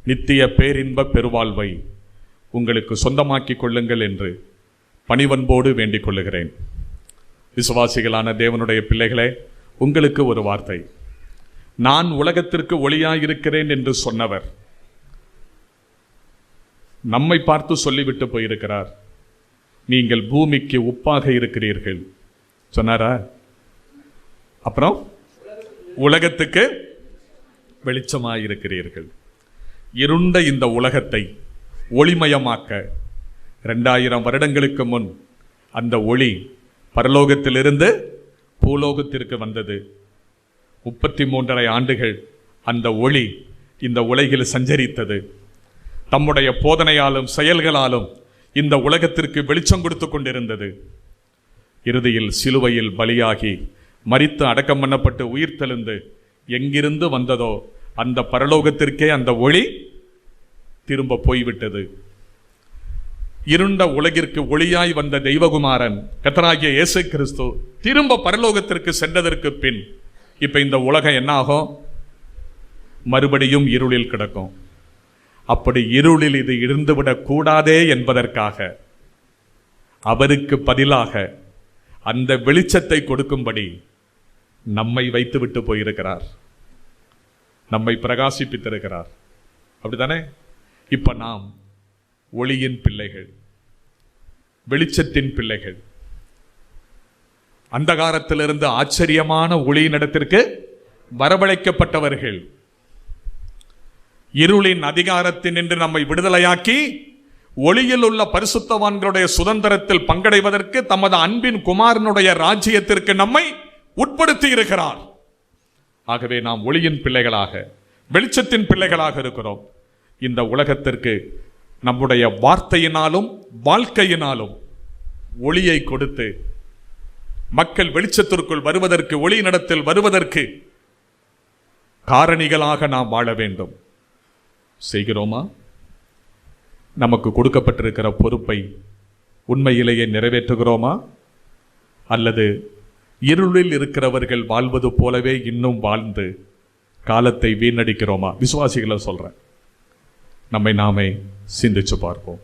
Speaker 1: நித்திய பேரின்ப பெருவாழ்வை உங்களுக்கு சொந்தமாக்கிக் கொள்ளுங்கள் என்று பணிவன்போடு வேண்டிக் கொள்ளுகிறேன். விசுவாசிகளான தேவனுடைய பிள்ளைகளே, உங்களுக்கு ஒரு வார்த்தை. நான் உலகத்திற்கு ஒளியாயிருக்கிறேன் என்று சொன்னவர் நம்மை பார்த்து சொல்லிவிட்டு போயிருக்கிறார். நீங்கள் பூமிக்கு உப்பாக இருக்கிறீர்கள் சொன்னாரா? அப்புறம் உலகத்துக்கு வெளிச்சமாயிருக்கிறீர்கள். இருண்ட இந்த உலகத்தை ஒளிமயமாக்க 2000 வருடங்களுக்கு முன் அந்த ஒளி பரலோகத்திலிருந்து பூலோகத்திற்கு வந்தது. 33.5 ஆண்டுகள் அந்த ஒளி இந்த உலகில் சஞ்சரித்தது. தம்முடைய போதனையாலும் செயல்களாலும் இந்த உலகத்திற்கு வெளிச்சம் கொடுத்து கொண்டிருந்தது. இறுதியில் சிலுவையில் பலியாகி மரித்து அடக்கம் பண்ணப்பட்டு உயிர்த்தெழுந்து எங்கிருந்து வந்ததோ அந்த பரலோகத்திற்கே அந்த ஒளி திரும்ப போய்விட்டது. இருண்ட உலகிற்கு ஒளியாய் வந்த தெய்வகுமாரன் கர்த்தராகிய இயேசு கிறிஸ்து திரும்ப பரலோகத்திற்கு சென்றதற்கு பின் இப்ப இந்த உலகம் என்ன ஆகும்? மறுபடியும் இருளில் கிடக்கும். அப்படி இருளில் இது இருந்துவிடக் கூடாதே என்பதற்காக அவருக்கு பதிலாக அந்த வெளிச்சத்தை கொடுக்கும்படி நம்மை வைத்துவிட்டு போயிருக்கிறார், நம்மை பிரகாசிப்பித்திருக்கிறார். அப்படித்தானே? இப்ப நாம் ஒளியின் பிள்ளைகள், வெளிச்சத்தின் பிள்ளைகள். அந்தகாரத்திலிருந்து ஆச்சரியமான ஒளியினிடத்திற்கு வரவழைக்கப்பட்டவர்கள். இருளின் அதிகாரத்தினின்று நம்மை விடுதலையாக்கி ஒளியில் உள்ள பரிசுத்தவான்களுடைய சுதந்திரத்தில் பங்கடைவதற்கு தமது அன்பின் குமாரனுடைய ராஜ்யத்திற்கு நம்மை உட்படுத்தி இருக்கிறார். ஆகவே நாம் ஒளியின் பிள்ளைகளாக, வெளிச்சத்தின் பிள்ளைகளாக இருக்கிறோம். இந்த உலகத்திற்கு நம்முடைய வார்த்தையினாலும் வாழ்க்கையினாலும் ஒளியை கொடுத்து மக்கள் வெளிச்சத்திற்குள் வருவதற்கு, ஒளியினிடத்தில் வருவதற்கு காரணிகளாக நாம் வாழ வேண்டும். செய்கிறோமா? நமக்கு கொடுக்கப்பட்டிருக்கிற பொறுப்பை உண்மையிலேயே நிறைவேற்றுகிறோமா? அல்லது இருளில் இருக்கிறவர்கள் வாழ்வது போலவே இன்னும் வாழ்ந்து காலத்தை வீணடிக்கிறோமா? விசுவாசிகளை சொல்றேன், நம்மை நாமே சிந்திச்சு பார்ப்போம்.